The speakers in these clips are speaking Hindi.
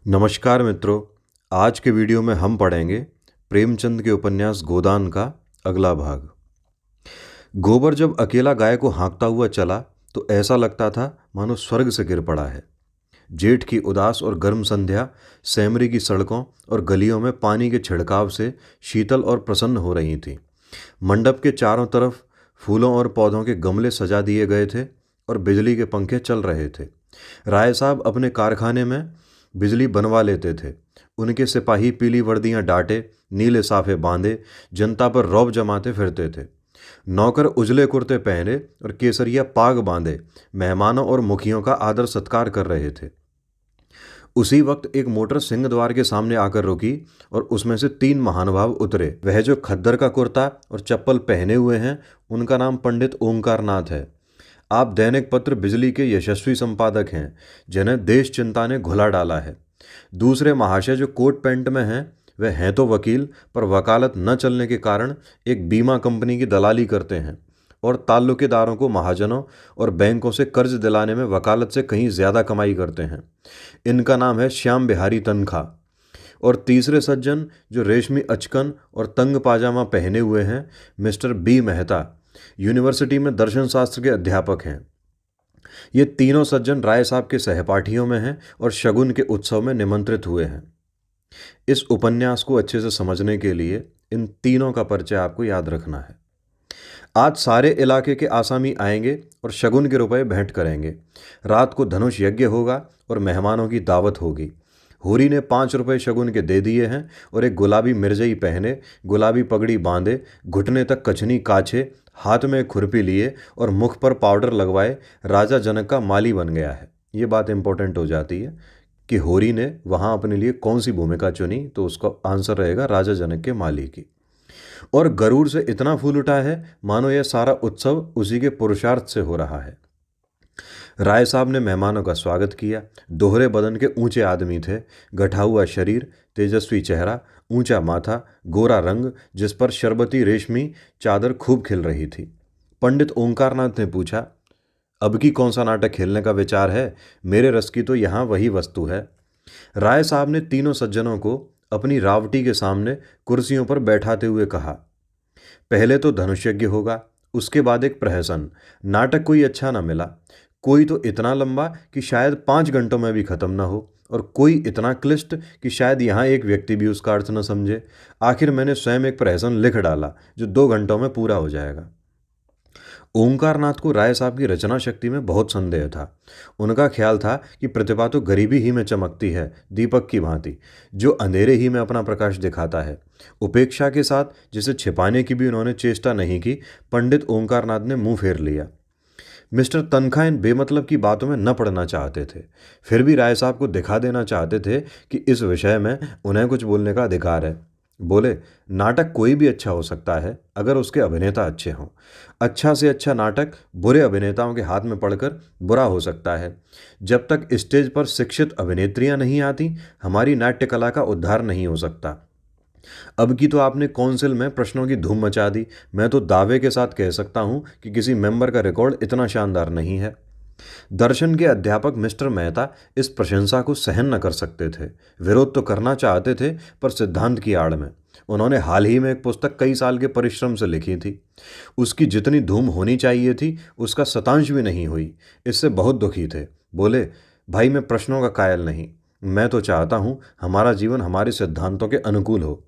नमस्कार मित्रों। आज के वीडियो में हम पढ़ेंगे प्रेमचंद के उपन्यास गोदान का अगला भाग। गोबर जब अकेला गाय को हाँकता हुआ चला तो ऐसा लगता था मानो स्वर्ग से गिर पड़ा है। जेठ की उदास और गर्म संध्या सैमरी की सड़कों और गलियों में पानी के छिड़काव से शीतल और प्रसन्न हो रही थी। मंडप के चारों तरफ फूलों और पौधों के गमले सजा दिए गए थे और बिजली के पंखे चल रहे थे। राय साहब अपने कारखाने में बिजली बनवा लेते थे। उनके सिपाही पीली वर्दियां डाटे, नीले साफे बांधे जनता पर रौब जमाते फिरते थे। नौकर उजले कुर्ते पहने और केसरिया पाग बांधे मेहमानों और मुखियों का आदर सत्कार कर रहे थे। उसी वक्त एक मोटर सिंह द्वार के सामने आकर रुकी और उसमें से 3 महानुभाव उतरे। वह जो खद्दर का कुर्ता और चप्पल पहने हुए हैं, उनका नाम पंडित ओंकार नाथ है। आप दैनिक पत्र बिजली के यशस्वी संपादक हैं, जिन्हें देश चिंता ने घुला डाला है। दूसरे महाशय जो कोट पैंट में हैं, वे हैं तो वकील, पर वकालत न चलने के कारण एक बीमा कंपनी की दलाली करते हैं और ताल्लुकेदारों को महाजनों और बैंकों से कर्ज दिलाने में वकालत से कहीं ज़्यादा कमाई करते हैं। इनका नाम है श्याम बिहारी तनखा। और तीसरे सज्जन जो रेशमी अचकन और तंग पाजामा पहने हुए हैं, मिस्टर बी मेहता, यूनिवर्सिटी में दर्शन शास्त्र के अध्यापक हैं। ये तीनों सज्जन राय साहब के सहपाठियों में हैं और शगुन के उत्सव में निमंत्रित हुए हैं। इस उपन्यास को अच्छे से समझने के लिए इन तीनों का परिचय आपको याद रखना है। आज सारे इलाके के आसामी आएंगे और शगुन के रुपए भेंट करेंगे। रात को धनुष यज्ञ होगा और मेहमानों की दावत होगी। होरी ने 5 रुपए शगुन के दे दिए हैं और एक गुलाबी मिर्जई पहने, गुलाबी पगड़ी बांधे, घुटने तक कछनी काछे, हाथ में खुरपी लिए और मुख पर पाउडर लगवाए राजा जनक का माली बन गया है। ये बात इंपॉर्टेंट हो जाती है कि होरी ने वहाँ अपने लिए कौन सी भूमिका चुनी, तो उसका आंसर रहेगा राजा जनक के माली की। और गरुड़ से इतना फूल उठा है मानो यह सारा उत्सव उसी के पुरुषार्थ से हो रहा है। राय साहब ने मेहमानों का स्वागत किया। दोहरे बदन के ऊंचे आदमी थे, गठा हुआ शरीर, तेजस्वी चेहरा, ऊंचा माथा, गोरा रंग जिस पर शरबती रेशमी चादर खूब खिल रही थी। पंडित ओंकारनाथ ने पूछा, अब की कौन सा नाटक खेलने का विचार है? मेरे रस की तो यहाँ वही वस्तु है। राय साहब ने तीनों सज्जनों को अपनी रावटी के सामने कुर्सियों पर बैठाते हुए कहा, पहले तो धनुष यज्ञ होगा, उसके बाद एक प्रहसन। नाटक कोई अच्छा ना मिला, कोई तो इतना लंबा कि शायद 5 घंटों में भी खत्म ना हो, और कोई इतना क्लिष्ट कि शायद यहाँ एक व्यक्ति भी उसका अर्थ न समझे। आखिर मैंने स्वयं एक प्रहसन लिख डाला जो 2 घंटों में पूरा हो जाएगा। ओंकारनाथ को राय साहब की रचना शक्ति में बहुत संदेह था। उनका ख्याल था कि प्रतिभा तो गरीबी ही में चमकती है, दीपक की भांति, जो अंधेरे ही में अपना प्रकाश दिखाता है। उपेक्षा के साथ, जिसे छिपाने की भी उन्होंने चेष्टा नहीं की, पंडित ओंकारनाथ ने मुंह फेर लिया। मिस्टर तनखा इन बेमतलब की बातों में न पड़ना चाहते थे, फिर भी राय साहब को दिखा देना चाहते थे कि इस विषय में उन्हें कुछ बोलने का अधिकार है। बोले, नाटक कोई भी अच्छा हो सकता है अगर उसके अभिनेता अच्छे हों। अच्छा से अच्छा नाटक बुरे अभिनेताओं के हाथ में पड़कर बुरा हो सकता है। जब तक स्टेज पर शिक्षित अभिनेत्रियां नहीं आती, हमारी नाट्य कला का उद्धार नहीं हो सकता। अब की तो आपने काउंसिल में प्रश्नों की धूम मचा दी। मैं तो दावे के साथ कह सकता हूं कि किसी मेंबर का रिकॉर्ड इतना शानदार नहीं है। दर्शन के अध्यापक मिस्टर मेहता इस प्रशंसा को सहन न कर सकते थे। विरोध तो करना चाहते थे, पर सिद्धांत की आड़ में। उन्होंने हाल ही में एक पुस्तक कई साल के परिश्रम से लिखी थी। उसकी जितनी धूम होनी चाहिए थी, उसका शतांश भी नहीं हुई। इससे बहुत दुखी थे। बोले, भाई मैं प्रश्नों का कायल नहीं, मैं तो चाहता हूँ हमारा जीवन हमारे सिद्धांतों के अनुकूल हो।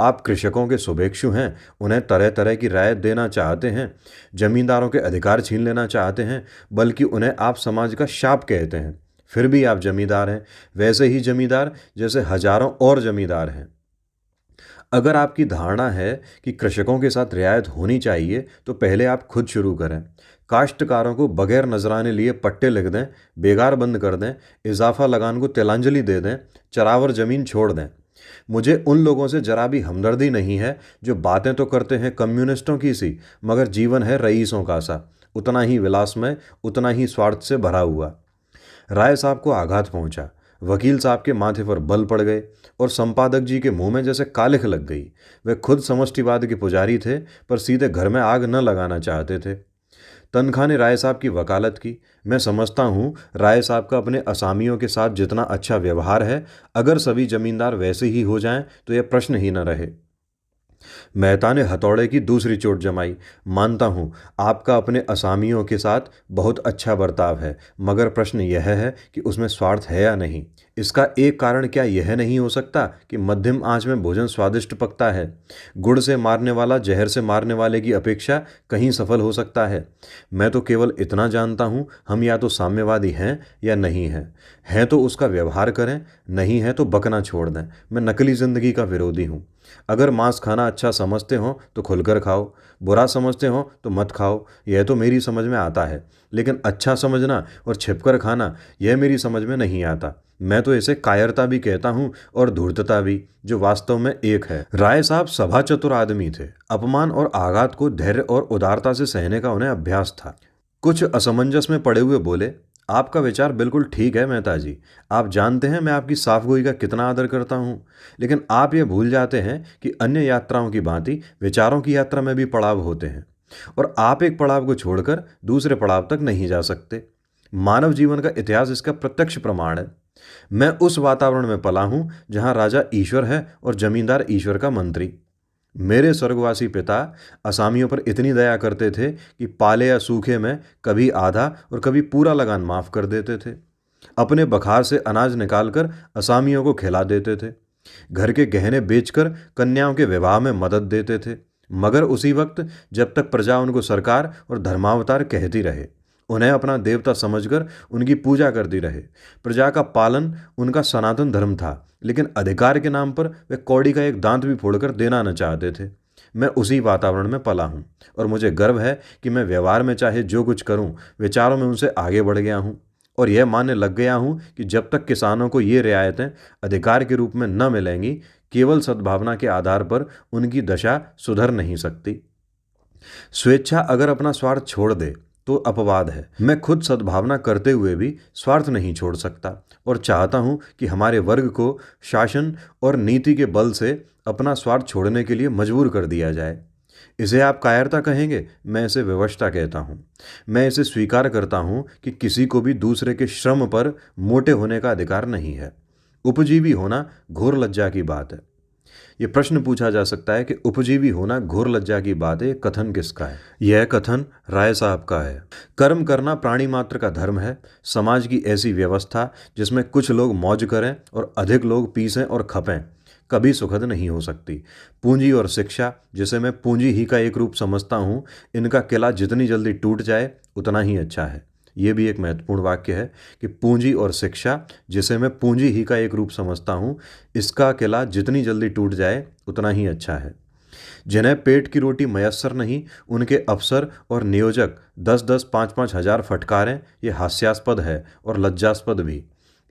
आप कृषकों के शुभेक्षु हैं, उन्हें तरह तरह की राय देना चाहते हैं, जमींदारों के अधिकार छीन लेना चाहते हैं, बल्कि उन्हें आप समाज का शाप कहते हैं। फिर भी आप जमींदार हैं, वैसे ही जमींदार जैसे हजारों और जमींदार हैं। अगर आपकी धारणा है कि कृषकों के साथ रियायत होनी चाहिए, तो पहले आप खुद शुरू करें। काश्तकारों को बगैर नजराने लिए पट्टे लिख दें, बेगार बंद कर दें, इजाफा लगान को तिलांजलि दे दें, चरावर जमीन छोड़ दें। मुझे उन लोगों से जरा भी हमदर्दी नहीं है जो बातें तो करते हैं कम्युनिस्टों की सी, मगर जीवन है रईसों का सा, उतना ही विलासमय, उतना ही स्वार्थ से भरा हुआ। राय साहब को आघात पहुंचा। वकील साहब के माथे पर बल पड़ गए और संपादक जी के मुंह में जैसे कालिख लग गई। वे खुद समष्टिवाद के पुजारी थे, पर सीधे घर में आग न लगाना चाहते थे। तनख्वाह ने राय साहब की वकालत की। मैं समझता हूँ राय साहब का अपने असामियों के साथ जितना अच्छा व्यवहार है, अगर सभी जमींदार वैसे ही हो जाएं तो यह प्रश्न ही न रहे। मेहता ने हथौड़े की दूसरी चोट जमाई। मानता हूँ आपका अपने असामियों के साथ बहुत अच्छा बर्ताव है, मगर प्रश्न यह है कि उसमें स्वार्थ है या नहीं। इसका एक कारण क्या यह नहीं हो सकता कि मध्यम आंच में भोजन स्वादिष्ट पकता है? गुड़ से मारने वाला जहर से मारने वाले की अपेक्षा कहीं सफल हो सकता है। मैं तो केवल इतना जानता हूँ, हम या तो साम्यवादी हैं या नहीं हैं तो उसका व्यवहार करें, नहीं है तो बकना छोड़ दें। मैं नकली जिंदगी का विरोधी हूँ। अगर मांस खाना अच्छा समझते हो तो खुलकर खाओ, बुरा समझते हो तो मत खाओ। यह तो मेरी समझ में आता है, लेकिन अच्छा समझना और छिपकर खाना यह मेरी समझ में नहीं आता। मैं तो इसे कायरता भी कहता हूँ और धूर्तता भी, जो वास्तव में एक है। राय साहब सभा चतुर आदमी थे। अपमान और आघात को धैर्य और उदारता से सहने का उन्हें अभ्यास था। कुछ असमंजस में पड़े हुए बोले, आपका विचार बिल्कुल ठीक है मेहता जी। आप जानते हैं मैं आपकी साफगोई का कितना आदर करता हूँ, लेकिन आप ये भूल जाते हैं कि अन्य यात्राओं की भांति विचारों की यात्रा में भी पड़ाव होते हैं, और आप एक पड़ाव को छोड़कर दूसरे पड़ाव तक नहीं जा सकते। मानव जीवन का इतिहास इसका प्रत्यक्ष प्रमाण है। मैं उस वातावरण में पला हूँ जहाँ राजा ईश्वर है और जमींदार ईश्वर का मंत्री। मेरे स्वर्गवासी पिता असामियों पर इतनी दया करते थे कि पाले या सूखे में कभी आधा और कभी पूरा लगान माफ कर देते थे। अपने बखार से अनाज निकालकर असामियों को खिला देते थे। घर के गहने बेचकर कन्याओं के विवाह में मदद देते थे, मगर उसी वक्त जब तक प्रजा उनको सरकार और धर्मावतार कहती रहे, उन्हें अपना देवता समझकर उनकी पूजा करती रहे। प्रजा का पालन उनका सनातन धर्म था, लेकिन अधिकार के नाम पर वे कौड़ी का एक दांत भी फोड़कर देना न चाहते थे। मैं उसी वातावरण में पला हूँ, और मुझे गर्व है कि मैं व्यवहार में चाहे जो कुछ करूँ, विचारों में उनसे आगे बढ़ गया हूँ, और यह मानने लग गया हूँ कि जब तक किसानों को ये रियायतें अधिकार के रूप में न मिलेंगी, केवल सद्भावना के आधार पर उनकी दशा सुधर नहीं सकती। स्वेच्छा अगर अपना स्वार्थ छोड़ दे तो अपवाद है। मैं खुद सद्भावना करते हुए भी स्वार्थ नहीं छोड़ सकता, और चाहता हूं कि हमारे वर्ग को शासन और नीति के बल से अपना स्वार्थ छोड़ने के लिए मजबूर कर दिया जाए। इसे आप कायरता कहेंगे, मैं इसे विवशता कहता हूं। मैं इसे स्वीकार करता हूं कि किसी को भी दूसरे के श्रम पर मोटे होने का अधिकार नहीं है। उपजीवी होना घोर लज्जा की बात है। ये प्रश्न पूछा जा सकता है कि उपजीवी होना घोर लज्जा की बात है, कथन किसका है? यह कथन राय साहब का है। कर्म करना प्राणी मात्र का धर्म है। समाज की ऐसी व्यवस्था जिसमें कुछ लोग मौज करें और अधिक लोग पीसें और खपें, कभी सुखद नहीं हो सकती। पूंजी और शिक्षा, जिसे मैं पूंजी ही का एक रूप समझता हूँ, इनका किला जितनी जल्दी टूट जाए उतना ही अच्छा है। ये भी एक महत्वपूर्ण वाक्य है कि पूंजी और शिक्षा, जिसे मैं पूंजी ही का एक रूप समझता हूँ, इसका किला जितनी जल्दी टूट जाए उतना ही अच्छा है। जिन्हें पेट की रोटी मयस्सर नहीं, उनके अफसर और नियोजक 10-10, 5-5 हजार फटकारें, ये हास्यास्पद है और लज्जास्पद भी।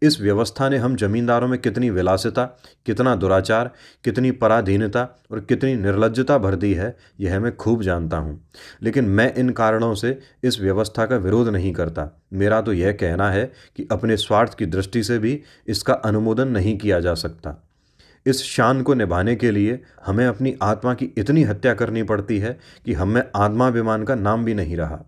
इस व्यवस्था ने हम जमींदारों में कितनी विलासिता, कितना दुराचार, कितनी पराधीनता और कितनी निर्लज्जता भर दी है, यह मैं खूब जानता हूँ। लेकिन मैं इन कारणों से इस व्यवस्था का विरोध नहीं करता। मेरा तो यह कहना है कि अपने स्वार्थ की दृष्टि से भी इसका अनुमोदन नहीं किया जा सकता। इस शान को निभाने के लिए हमें अपनी आत्मा की इतनी हत्या करनी पड़ती है कि हम में आत्माभिमान का नाम भी नहीं रहा।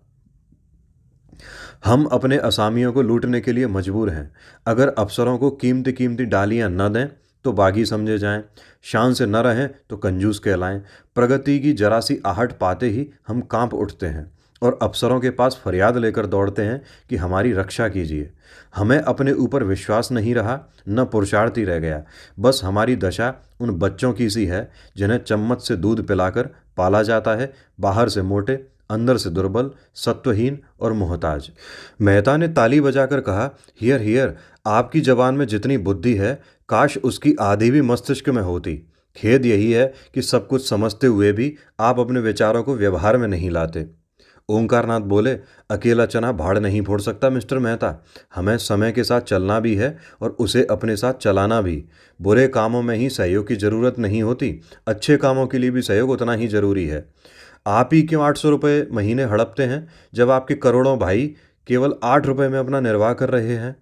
हम अपने असामियों को लूटने के लिए मजबूर हैं। अगर अफसरों को कीमती कीमती डालियां न दें तो बागी समझे जाएं, शान से न रहें तो कंजूस कहलाएं। प्रगति की जरा सी आहट पाते ही हम कांप उठते हैं और अफसरों के पास फरियाद लेकर दौड़ते हैं कि हमारी रक्षा कीजिए। हमें अपने ऊपर विश्वास नहीं रहा, न पुरुषार्थ ही रह गया। बस हमारी दशा उन बच्चों की सी है जिन्हें चम्मच से दूध पिलाकर पाला जाता है, बाहर से मोटे, अंदर से दुर्बल, सत्वहीन और मोहताज। मेहता ने ताली बजाकर कहा, हियर हियर। आपकी जबान में जितनी बुद्धि है, काश उसकी आधी भी मस्तिष्क में होती। खेद यही है कि सब कुछ समझते हुए भी आप अपने विचारों को व्यवहार में नहीं लाते। ओंकारनाथ बोले, अकेला चना भाड़ नहीं फोड़ सकता मिस्टर मेहता। हमें समय के साथ चलना भी है और उसे अपने साथ चलाना भी। बुरे कामों में ही सहयोग की जरूरत नहीं होती, अच्छे कामों के लिए भी सहयोग उतना ही जरूरी है। आप ही क्यों 800 रुपये महीने हड़पते हैं, जब आपके करोड़ों भाई केवल 8 रुपये में अपना निर्वाह कर रहे हैं?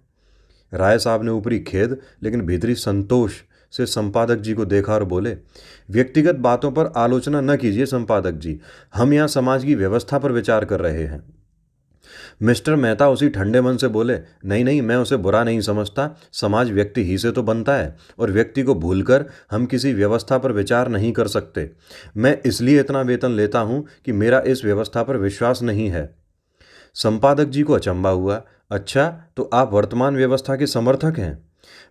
राय साहब ने ऊपरी खेद लेकिन भीतरी संतोष से संपादक जी को देखा और बोले, व्यक्तिगत बातों पर आलोचना न कीजिए संपादक जी, हम यहाँ समाज की व्यवस्था पर विचार कर रहे हैं। मिस्टर मेहता उसी ठंडे मन से बोले, नहीं नहीं, मैं उसे बुरा नहीं समझता। समाज व्यक्ति ही से तो बनता है और व्यक्ति को भूलकर हम किसी व्यवस्था पर विचार नहीं कर सकते। मैं इसलिए इतना वेतन लेता हूँ कि मेरा इस व्यवस्था पर विश्वास नहीं है। संपादक जी को अचंभा हुआ। अच्छा, तो आप वर्तमान व्यवस्था के समर्थक हैं?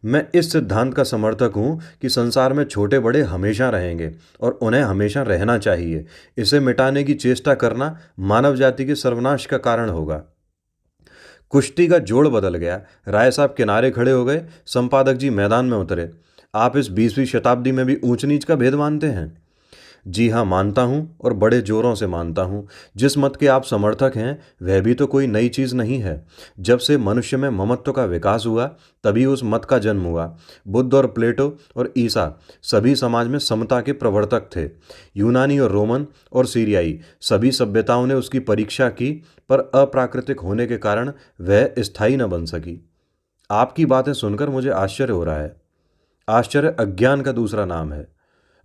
मैं इस सिद्धांत का समर्थक हूँ कि संसार में छोटे बड़े हमेशा रहेंगे और उन्हें हमेशा रहना चाहिए। इसे मिटाने की चेष्टा करना मानव जाति के सर्वनाश का कारण होगा। कुश्ती का जोड़ बदल गया। राय साहब किनारे खड़े हो गए। संपादक जी मैदान में उतरे। आप इस 20वीं शताब्दी में भी ऊंच नीच का भेद मानते हैं? जी हाँ, मानता हूँ और बड़े जोरों से मानता हूँ। जिस मत के आप समर्थक हैं वह भी तो कोई नई चीज़ नहीं है। जब से मनुष्य में ममत्व का विकास हुआ तभी उस मत का जन्म हुआ। बुद्ध और प्लेटो और ईसा सभी समाज में समता के प्रवर्तक थे। यूनानी और रोमन और सीरियाई सभी सभ्यताओं ने उसकी परीक्षा की, पर अप्राकृतिक होने के कारण वह स्थायी न बन सकी। आपकी बातें सुनकर मुझे आश्चर्य हो रहा है। आश्चर्य अज्ञान का दूसरा नाम है।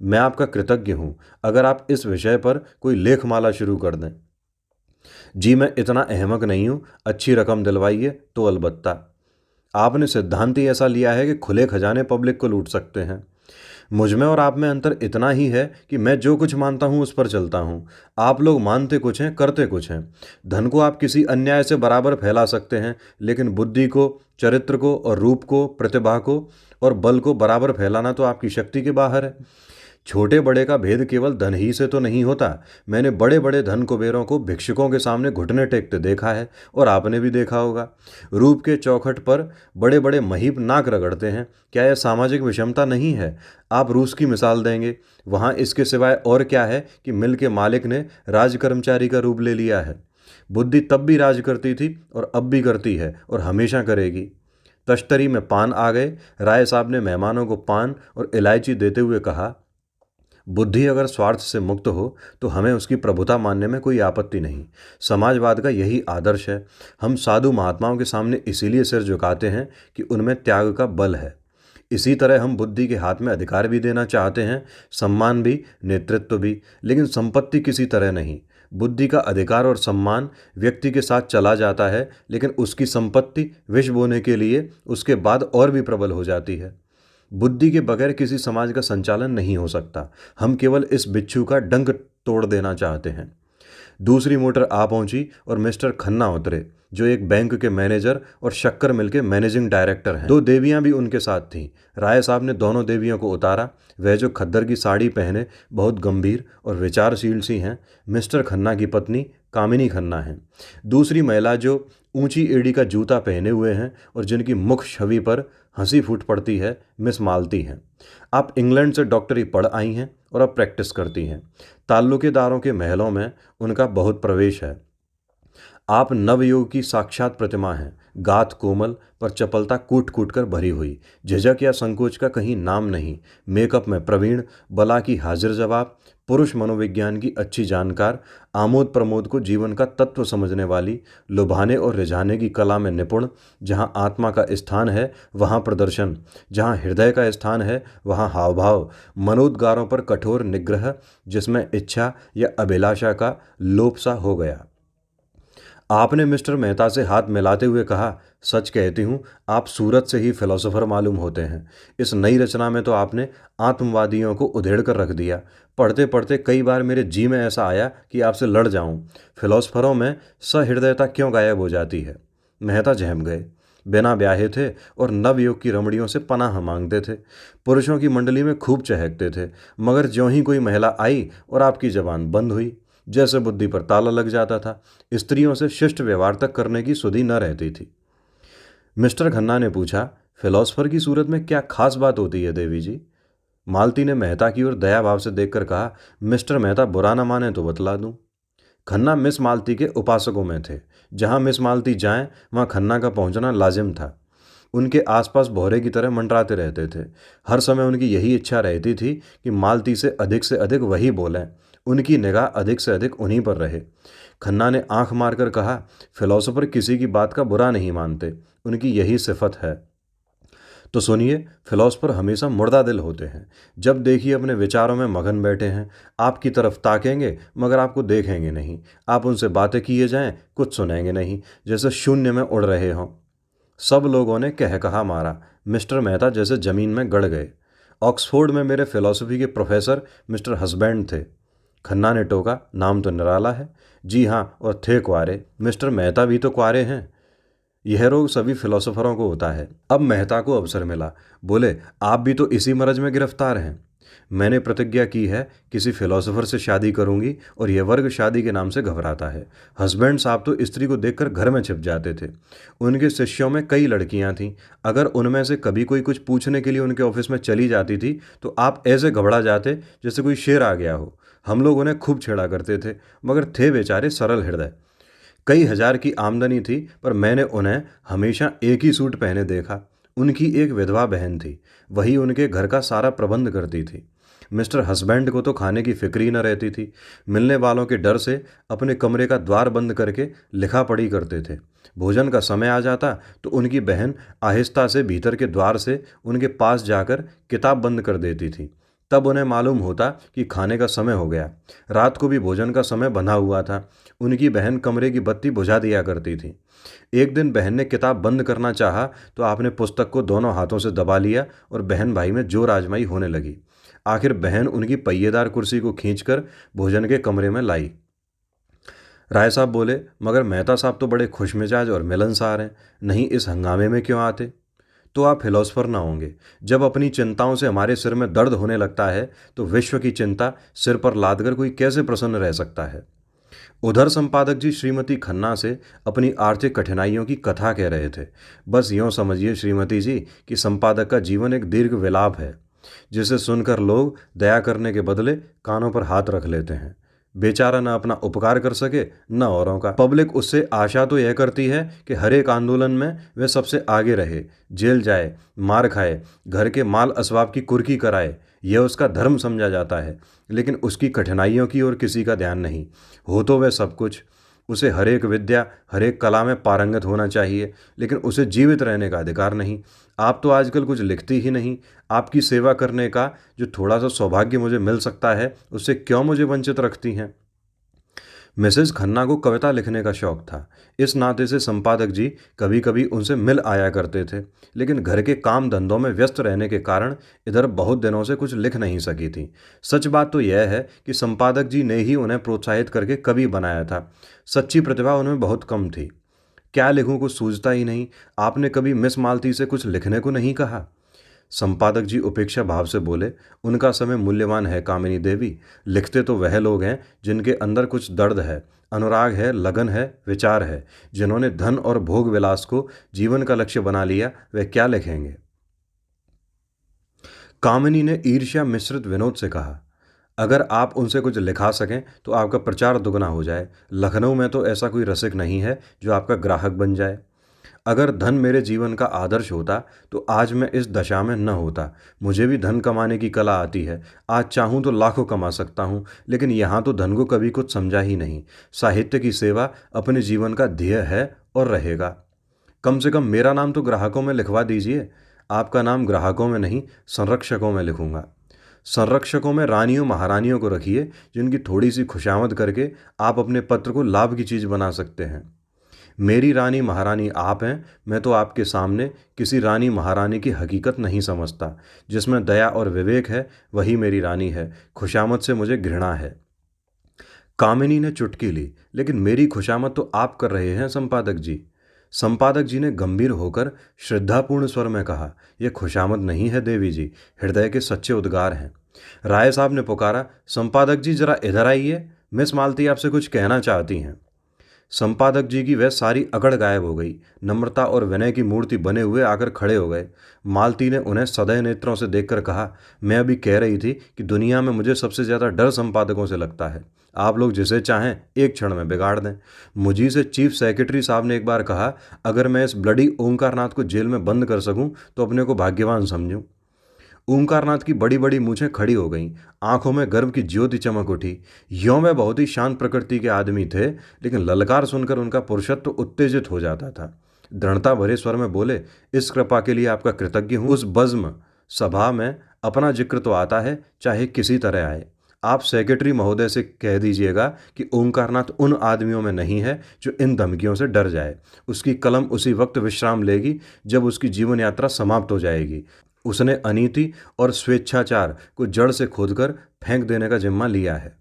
मैं आपका कृतज्ञ हूं अगर आप इस विषय पर कोई लेखमाला शुरू कर दें। जी, मैं इतना अहमक नहीं हूं। अच्छी रकम दिलवाइए तो अलबत्ता। आपने सिद्धांत ही ऐसा लिया है कि खुले खजाने पब्लिक को लूट सकते हैं। मुझ में और आप में अंतर इतना ही है कि मैं जो कुछ मानता हूं उस पर चलता हूं। आप लोग मानते कुछ हैं, करते कुछ हैं। धन को आप किसी अन्याय से बराबर फैला सकते हैं, लेकिन बुद्धि को, चरित्र को और रूप को, प्रतिभा को और बल को बराबर फैलाना तो आपकी शक्ति के बाहर है। छोटे बड़े का भेद केवल धन ही से तो नहीं होता। मैंने बड़े बड़े धन कुबेरों को भिक्षुकों के सामने घुटने टेकते देखा है, और आपने भी देखा होगा। रूप के चौखट पर बड़े बड़े महीप नाक रगड़ते हैं। क्या यह सामाजिक विषमता नहीं है? आप रूस की मिसाल देंगे, वहाँ इसके सिवाय और क्या है कि मिल के मालिक ने राज कर्मचारी का रूप ले लिया है। बुद्धि तब भी राज करती थी और अब भी करती है और हमेशा करेगी। तश्तरी में पान आ गए। राय साहब ने मेहमानों को पान और इलायची देते हुए कहा, बुद्धि अगर स्वार्थ से मुक्त हो तो हमें उसकी प्रभुता मानने में कोई आपत्ति नहीं। समाजवाद का यही आदर्श है। हम साधु महात्माओं के सामने इसीलिए सिर झुकाते हैं कि उनमें त्याग का बल है। इसी तरह हम बुद्धि के हाथ में अधिकार भी देना चाहते हैं, सम्मान भी, नेतृत्व भी, लेकिन संपत्ति किसी तरह नहीं। बुद्धि का अधिकार और सम्मान व्यक्ति के साथ चला जाता है, लेकिन उसकी संपत्ति विष बोने के लिए उसके बाद और भी प्रबल हो जाती है। बुद्धि के बगैर किसी समाज का संचालन नहीं हो सकता। हम केवल इस बिच्छू का डंक तोड़ देना चाहते हैं। दूसरी मोटर आ पहुंची और मिस्टर खन्ना उतरे, जो एक बैंक के मैनेजर और शक्कर मिल के मैनेजिंग डायरेक्टर हैं। दो देवियां भी उनके साथ थीं। राय साहब ने दोनों देवियों को उतारा। वह जो खद्दर की साड़ी पहने बहुत गंभीर और विचारशील सी हैं, मिस्टर खन्ना की पत्नी कामिनी खन्ना हैं। दूसरी महिला जो ऊंची एड़ी का जूता पहने हुए हैं और जिनकी मुख छवि पर हंसी फूट पड़ती है, मिस मालती हैं। आप इंग्लैंड से डॉक्टरी पढ़ आई हैं और अब प्रैक्टिस करती हैं। ताल्लुकेदारों के महलों में उनका बहुत प्रवेश है। आप नवयुग की साक्षात प्रतिमा हैं। गात कोमल पर चपलता कूट कूट कर भरी हुई। झिझक या संकोच का कहीं नाम नहीं। मेकअप में प्रवीण, बला की हाजिर जवाब, पुरुष मनोविज्ञान की अच्छी जानकार, आमोद प्रमोद को जीवन का तत्व समझने वाली, लुभाने और रिझाने की कला में निपुण। जहाँ आत्मा का स्थान है वहाँ प्रदर्शन, जहाँ हृदय का स्थान है वहाँ हाव भाव। मनोद्गारों पर कठोर निग्रह, जिसमें इच्छा या अभिलाषा का लोप सा हो गया। आपने मिस्टर मेहता से हाथ मिलाते हुए कहा, सच कहती हूँ, आप सूरत से ही फिलोसोफर मालूम होते हैं। इस नई रचना में तो आपने आत्मवादियों को उधेड़ कर रख दिया। पढ़ते पढ़ते कई बार मेरे जी में ऐसा आया कि आपसे लड़ जाऊं। फिलोसफरों में सहृदयता क्यों गायब हो जाती है? मेहता झेम गए। बिना ब्याहे थे और नवयुग की रमणियों से पनाह मांगते थे। पुरुषों की मंडली में खूब चहकते थे, मगर ज्यों ही कोई महिला आई और आपकी जबान बंद हुई, जैसे बुद्धि पर ताला लग जाता था। स्त्रियों से शिष्ट व्यवहार तक करने की सुधि न रहती थी। मिस्टर खन्ना ने पूछा, फिलोसफर की सूरत में क्या खास बात होती है देवी जी? मालती ने मेहता की ओर दया भाव से देखकर कहा, मिस्टर मेहता बुरा न माने तो बतला दूं। खन्ना मिस मालती के उपासकों में थे। जहां मिस मालती जाएं वहां खन्ना का पहुंचना लाजिम था। उनके आसपास भौरे की तरह मंडराते रहते थे। हर समय उनकी यही इच्छा रहती थी कि मालती से अधिक वही बोलें, उनकी निगाह अधिक से अधिक उन्हीं पर रहे। खन्ना ने आंख मारकर कहा, फिलोसोफर किसी की बात का बुरा नहीं मानते, उनकी यही सिफत है। तो सुनिए, फिलोसफर हमेशा मुर्दा दिल होते हैं। जब देखिए अपने विचारों में मगन बैठे हैं, आपकी तरफ ताकेंगे मगर आपको देखेंगे नहीं। आप उनसे बातें किए जाएं, कुछ सुनेंगे नहीं, जैसे शून्य में उड़ रहे हों। सब लोगों ने कह कहा मारा, मिस्टर मेहता जैसे जमीन में गड़ गए। ऑक्सफोर्ड में मेरे फिलॉसफी के प्रोफेसर मिस्टर हस्बैंड थे। खन्ना ने टोका, नाम तो निराला है। जी हाँ, और थे कुंवारे। मिस्टर मेहता भी तो कुंवारे हैं। यह रोग सभी फिलोसोफरों को होता है। अब मेहता को अवसर मिला। बोले, आप भी तो इसी मरज में गिरफ्तार हैं। मैंने प्रतिज्ञा की है किसी फिलोसोफर से शादी करूंगी, और यह वर्ग शादी के नाम से घबराता है। हस्बैंड साहब तो स्त्री को देखकर घर में छिप जाते थे। उनके शिष्यों में कई लड़कियां थीं। अगर उनमें से कभी कोई कुछ पूछने के लिए उनके ऑफिस में चली जाती थी तो आप ऐसे घबरा जाते जैसे कोई शेर आ गया हो। हम लोग उन्हें खूब छेड़ा करते थे, मगर थे बेचारे सरल हृदय। कई हजार की आमदनी थी, पर मैंने उन्हें हमेशा एक ही सूट पहने देखा। उनकी एक विधवा बहन थी, वही उनके घर का सारा प्रबंध करती थी। मिस्टर हस्बैंड को तो खाने की फिक्र ही न रहती थी। मिलने वालों के डर से अपने कमरे का द्वार बंद करके लिखा पढ़ी करते थे। भोजन का समय आ जाता तो उनकी बहन आहिस्ता से भीतर के द्वार से उनके पास जाकर किताब बंद कर देती थी। तब उन्हें मालूम होता कि खाने का समय हो गया। रात को भी भोजन का समय बंधा हुआ था। उनकी बहन कमरे की बत्ती बुझा दिया करती थी। एक दिन बहन ने किताब बंद करना चाहा तो आपने पुस्तक को दोनों हाथों से दबा लिया और बहन भाई में जोर आजमाई होने लगी। आखिर बहन उनकी पहिएदार कुर्सी को खींचकर भोजन के कमरे में लाई। राय साहब बोले, मगर मेहता साहब तो बड़े खुशमिजाज और मिलनसार हैं, नहीं इस हंगामे में क्यों आते? तो आप फिलोसफर ना होंगे। जब अपनी चिंताओं से हमारे सिर में दर्द होने लगता है तो विश्व की चिंता सिर पर लादकर कोई कैसे प्रसन्न रह सकता है? उधर संपादक जी श्रीमती खन्ना से अपनी आर्थिक कठिनाइयों की कथा कह रहे थे। बस यूँ समझिए श्रीमती जी कि संपादक का जीवन एक दीर्घ विलाप है, जिसे सुनकर लोग दया करने के बदले कानों पर हाथ रख लेते हैं। बेचारा न अपना उपकार कर सके न औरों का। पब्लिक उससे आशा तो यह करती है कि हर एक आंदोलन में वह सबसे आगे रहे, जेल जाए, मार खाए, घर के माल असबाब की कुर्की कराए। यह उसका धर्म समझा जाता है। लेकिन उसकी कठिनाइयों की ओर किसी का ध्यान नहीं। हो तो वह सब कुछ। उसे हर एक विद्या, हर एक कला में पारंगत होना चाहिए, लेकिन उसे जीवित रहने का अधिकार नहीं। आप तो आजकल कुछ लिखती ही नहीं। आपकी सेवा करने का जो थोड़ा सा सौभाग्य मुझे मिल सकता है, उससे क्यों मुझे वंचित रखती हैं? मिसेस खन्ना को कविता लिखने का शौक था। इस नाते से संपादक जी कभी कभी उनसे मिल आया करते थे, लेकिन घर के काम धंधों में व्यस्त रहने के कारण इधर बहुत दिनों से कुछ लिख नहीं सकी थी। सच बात तो यह है कि संपादक जी ने ही उन्हें प्रोत्साहित करके कवि बनाया था। सच्ची प्रतिभा उनमें बहुत कम थी। क्या लिखूं कुछ सूझता ही नहीं। आपने कभी मिस मालती से कुछ लिखने को नहीं कहा? संपादक जी उपेक्षा भाव से बोले, उनका समय मूल्यवान है कामिनी देवी। लिखते तो वह लोग हैं जिनके अंदर कुछ दर्द है, अनुराग है, लगन है, विचार है। जिन्होंने धन और भोग विलास को जीवन का लक्ष्य बना लिया, वे क्या लिखेंगे? कामिनी ने ईर्ष्या मिश्रित विनोद से कहा, अगर आप उनसे कुछ लिखा सकें तो आपका प्रचार दुगना हो जाए। लखनऊ में तो ऐसा कोई रसिक नहीं है जो आपका ग्राहक बन जाए। अगर धन मेरे जीवन का आदर्श होता तो आज मैं इस दशा में न होता। मुझे भी धन कमाने की कला आती है। आज चाहूँ तो लाखों कमा सकता हूँ, लेकिन यहाँ तो धन को कभी कुछ समझा ही नहीं। साहित्य की सेवा अपने जीवन का ध्येय है और रहेगा। कम से कम मेरा नाम तो ग्राहकों में लिखवा दीजिए। आपका नाम ग्राहकों में नहीं, संरक्षकों में लिखूंगा। संरक्षकों में रानियों महारानियों को रखिए, जिनकी थोड़ी सी खुशामद करके आप अपने पत्र को लाभ की चीज़ बना सकते हैं। मेरी रानी महारानी आप हैं। मैं तो आपके सामने किसी रानी महारानी की हकीकत नहीं समझता। जिसमें दया और विवेक है वही मेरी रानी है। खुशामद से मुझे घृणा है। कामिनी ने चुटकी ली, लेकिन मेरी खुशामद तो आप कर रहे हैं संपादक जी। संपादक जी ने गंभीर होकर श्रद्धापूर्ण स्वर में कहा, यह खुशामद नहीं है देवी जी, हृदय के सच्चे उद्गार हैं। राय साहब ने पुकारा, संपादक जी जरा इधर आइए, मिस मालती आपसे कुछ कहना चाहती हैं। संपादक जी की वह सारी अकड़ गायब हो गई। नम्रता और विनय की मूर्ति बने हुए आकर खड़े हो गए। मालती ने उन्हें सदैव नेत्रों से देखकर कहा, मैं अभी कह रही थी कि दुनिया में मुझे सबसे ज़्यादा डर संपादकों से लगता है। आप लोग जिसे चाहें एक क्षण में बिगाड़ दें। मुझी से चीफ सेक्रेटरी साहब ने एक बार कहा, अगर मैं इस ब्लडी ओंकारनाथ को जेल में बंद कर सकूं तो अपने को भाग्यवान समझूं। ओंकारनाथ की बड़ी बड़ी मूछें खड़ी हो गईं। आंखों में गर्व की ज्योति चमक उठी। यों वे बहुत ही शांत प्रकृति के आदमी थे, लेकिन ललकार सुनकर उनका पुरुषत्व उत्तेजित हो जाता था। दृढ़ता भरे स्वर में बोले, इस कृपा के लिए आपका कृतज्ञ हूँ। उस बज्म सभा में अपना जिक्र तो आता है, चाहे किसी तरह आए। आप सेक्रेटरी महोदय से कह दीजिएगा कि ओंकारनाथ उन आदमियों में नहीं है जो इन धमकियों से डर जाए। उसकी कलम उसी वक्त विश्राम लेगी जब उसकी जीवन यात्रा समाप्त हो जाएगी। उसने अनीति और स्वेच्छाचार को जड़ से खोदकर फेंक देने का जिम्मा लिया है।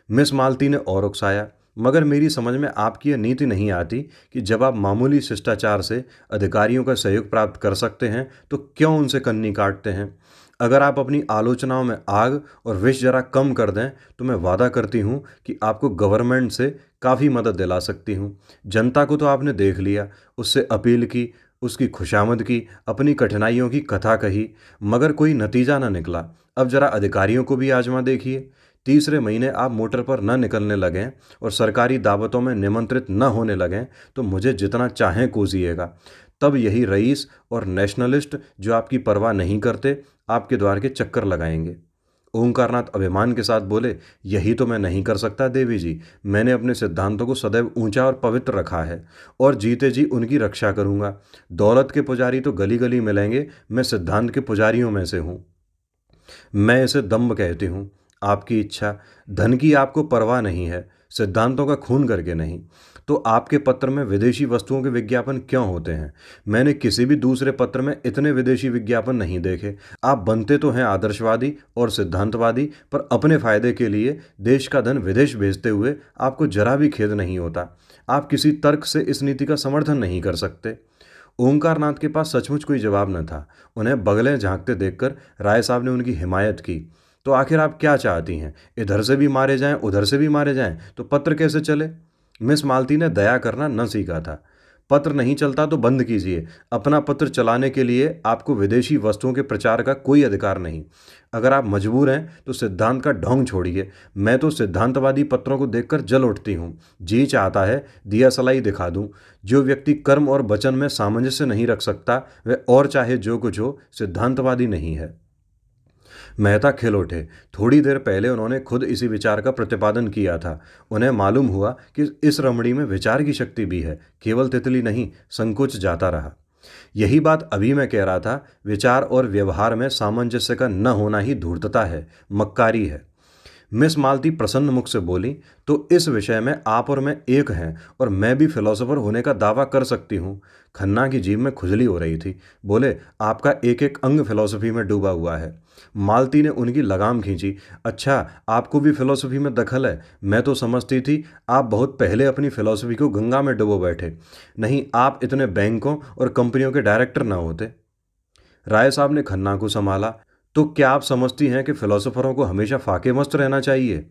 मिस मालती ने और उकसाया, मगर मेरी समझ में आपकी यह नीति नहीं आती कि जब आप मामूली शिष्टाचार से अधिकारियों का सहयोग प्राप्त कर सकते हैं तो क्यों उनसे कन्नी काटते हैं। अगर आप अपनी आलोचनाओं में आग और विष जरा कम कर दें तो मैं वादा करती हूँ कि आपको गवर्नमेंट से काफ़ी मदद दिला सकती हूँ। जनता को तो आपने देख लिया, उससे अपील की, उसकी खुशामद की, अपनी कठिनाइयों की कथा कही, मगर कोई नतीजा न निकला। अब जरा अधिकारियों को भी आजमा देखिए। तीसरे महीने आप मोटर पर न निकलने लगें और सरकारी दावतों में निमंत्रित न होने लगें तो मुझे जितना चाहें कोसिएगा। तब यही रईस और नेशनलिस्ट जो आपकी परवाह नहीं करते आपके द्वार के चक्कर लगाएंगे। ओंकारनाथ अभिमान के साथ बोले, यही तो मैं नहीं कर सकता देवी जी। मैंने अपने सिद्धांतों को सदैव ऊंचा और पवित्र रखा है और जीते जी उनकी रक्षा करूंगा। दौलत के पुजारी तो गली गली मिलेंगे, मैं सिद्धांत के पुजारियों में से हूँ। मैं इसे दम्भ कहती हूँ। आपकी इच्छा, धन की आपको परवाह नहीं है, सिद्धांतों का खून करके नहीं। तो आपके पत्र में विदेशी वस्तुओं के विज्ञापन क्यों होते हैं? मैंने किसी भी दूसरे पत्र में इतने विदेशी विज्ञापन नहीं देखे। आप बनते तो हैं आदर्शवादी और सिद्धांतवादी, पर अपने फायदे के लिए देश का धन विदेश भेजते हुए आपको जरा भी खेद नहीं होता। आप किसी तर्क से इस नीति का समर्थन नहीं कर सकते। ओंकारनाथ के पास सचमुच कोई जवाब न था। उन्हें बगलें झांकते देखकर राय साहब ने उनकी हिमायत की। तो आखिर आप क्या चाहती हैं? इधर से भी मारे जाएं, उधर से भी मारे जाएं, तो पत्र कैसे चले? मिस मालती ने दया करना न सीखा था। पत्र नहीं चलता तो बंद कीजिए। अपना पत्र चलाने के लिए आपको विदेशी वस्तुओं के प्रचार का कोई अधिकार नहीं। अगर आप मजबूर हैं तो सिद्धांत का ढोंग छोड़िए। मैं तो सिद्धांतवादी पत्रों को देखकर जल उठती हूँ। जी चाहता है दिया सलाई दिखा दूँ। जो व्यक्ति कर्म और वचन में सामंजस्य नहीं रख सकता वह और चाहे जो कुछ हो, सिद्धांतवादी नहीं है। मेहता खिल उठे। थोड़ी देर पहले उन्होंने खुद इसी विचार का प्रतिपादन किया था। उन्हें मालूम हुआ कि इस रमणी में विचार की शक्ति भी है, केवल तितली नहीं। संकोच जाता रहा। यही बात अभी मैं कह रहा था। विचार और व्यवहार में सामंजस्य का न होना ही धूर्तता है, मक्कारी है। मिस मालती प्रसन्न मुख से बोली, तो इस विषय में आप और मैं एक हैं और मैं भी फिलोसोफर होने का दावा कर सकती हूँ। खन्ना की जीभ में खुजली हो रही थी। बोले, आपका एक एक अंग फिलोसफी में डूबा हुआ है। मालती ने उनकी लगाम खींची। अच्छा, आपको भी फिलोसफी में दखल है? मैं तो समझती थी आप बहुत पहले अपनी फिलोसफी को गंगा में डुबो बैठे। नहीं, आप इतने बैंकों और कंपनियों के डायरेक्टर ना होते। राय साहब ने खन्ना को संभाला। तो क्या आप समझती हैं कि फिलोसोफरों को हमेशा फाके मस्त रहना चाहिए?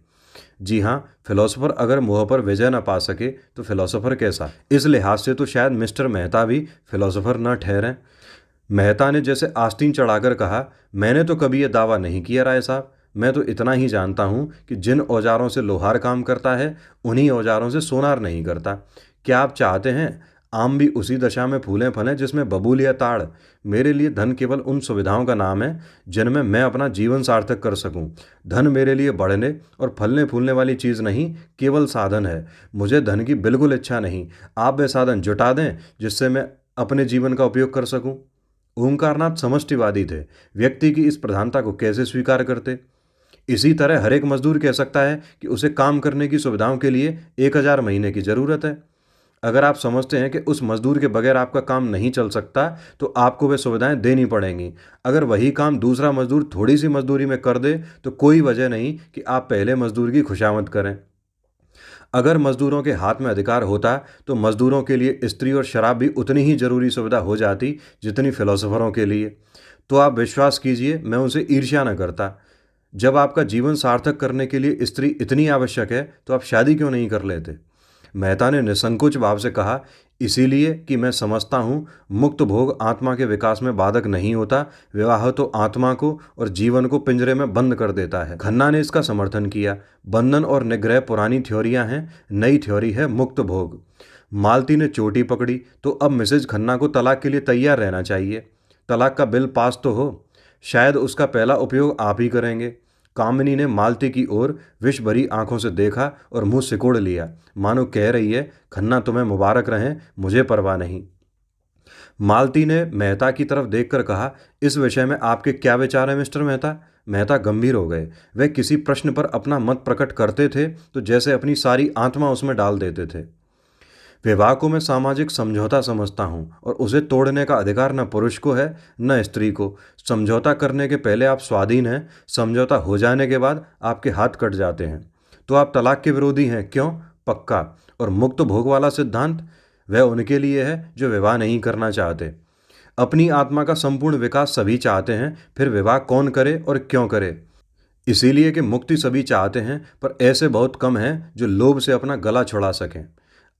जी हाँ, फिलोसोफर अगर मुँह पर विजय न पा सके तो फिलोसोफर कैसा? इस लिहाज से तो शायद मिस्टर मेहता भी फिलोसोफर न ठहरें। मेहता ने जैसे आस्तीन चढ़ाकर कहा, मैंने तो कभी यह दावा नहीं किया राय साहब। मैं तो इतना ही जानता हूँ कि जिन औजारों से लोहार काम करता है उन्हीं औजारों से सोनार नहीं करता। क्या आप चाहते हैं आम भी उसी दशा में फूलें फलें जिसमें बबूल या ताड़? मेरे लिए धन केवल उन सुविधाओं का नाम है जिनमें मैं अपना जीवन सार्थक कर सकूं। धन मेरे लिए बढ़ने और फलने फूलने वाली चीज़ नहीं, केवल साधन है। मुझे धन की बिल्कुल इच्छा नहीं। आप वे साधन जुटा दें जिससे मैं अपने जीवन का उपयोग कर सकूं। ओंकारनाथ समष्टिवादी थे। व्यक्ति की इस प्रधानता को कैसे स्वीकार करते? इसी तरह हर एक मजदूर कह सकता है कि उसे काम करने की सुविधाओं के लिए 1000 महीने की ज़रूरत है। अगर आप समझते हैं कि उस मजदूर के बगैर आपका काम नहीं चल सकता तो आपको वे सुविधाएं देनी पड़ेंगी। अगर वही काम दूसरा मजदूर थोड़ी सी मजदूरी में कर दे तो कोई वजह नहीं कि आप पहले मजदूर की खुशामद करें। अगर मजदूरों के हाथ में अधिकार होता तो मजदूरों के लिए स्त्री और शराब भी उतनी ही जरूरी सुविधा हो जाती जितनी फिलोसोफरों के लिए। तो आप विश्वास कीजिए, मैं उनसे ईर्ष्या न करता। जब आपका जीवन सार्थक करने के लिए स्त्री इतनी आवश्यक है तो आप शादी क्यों नहीं कर लेते? मेहता ने निसंकोच भाव से कहा, इसीलिए कि मैं समझता हूँ मुक्त भोग आत्मा के विकास में बाधक नहीं होता। विवाह तो आत्मा को और जीवन को पिंजरे में बंद कर देता है। खन्ना ने इसका समर्थन किया। बंधन और निग्रह पुरानी थ्योरियां हैं, नई थ्योरी है मुक्त भोग। मालती ने चोटी पकड़ी। तो अब मिसेज खन्ना को तलाक के लिए तैयार रहना चाहिए। तलाक का बिल पास तो हो, शायद उसका पहला उपयोग आप ही करेंगे। कामिनी ने मालती की ओर विष भरी आंखों से देखा और मुंह सिकोड़ लिया, मानो कह रही है, खन्ना तुम्हें मुबारक रहें, मुझे परवाह नहीं। मालती ने मेहता की तरफ देखकर कहा, इस विषय में आपके क्या विचार हैं मिस्टर मेहता? मेहता गंभीर हो गए। वह किसी प्रश्न पर अपना मत प्रकट करते थे तो जैसे अपनी सारी आत्मा उसमें डाल देते थे। विवाह को मैं सामाजिक समझौता समझता हूँ और उसे तोड़ने का अधिकार न पुरुष को है न स्त्री को। समझौता करने के पहले आप स्वाधीन हैं, समझौता हो जाने के बाद आपके हाथ कट जाते हैं। तो आप तलाक के विरोधी हैं, क्यों? पक्का। और मुक्त भोग वाला सिद्धांत? वह उनके लिए है जो विवाह नहीं करना चाहते। अपनी आत्मा का संपूर्ण विकास सभी चाहते हैं, फिर विवाह कौन करे और क्यों करे? इसीलिए कि मुक्ति सभी चाहते हैं, पर ऐसे बहुत कम हैं जो लोभ से अपना गला छुड़ा सकें।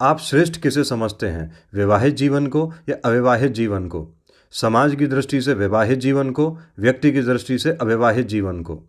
आप श्रेष्ठ किसे समझते हैं, विवाहित जीवन को या अविवाहित जीवन को? समाज की दृष्टि से विवाहित जीवन को, व्यक्ति की दृष्टि से अविवाहित जीवन को।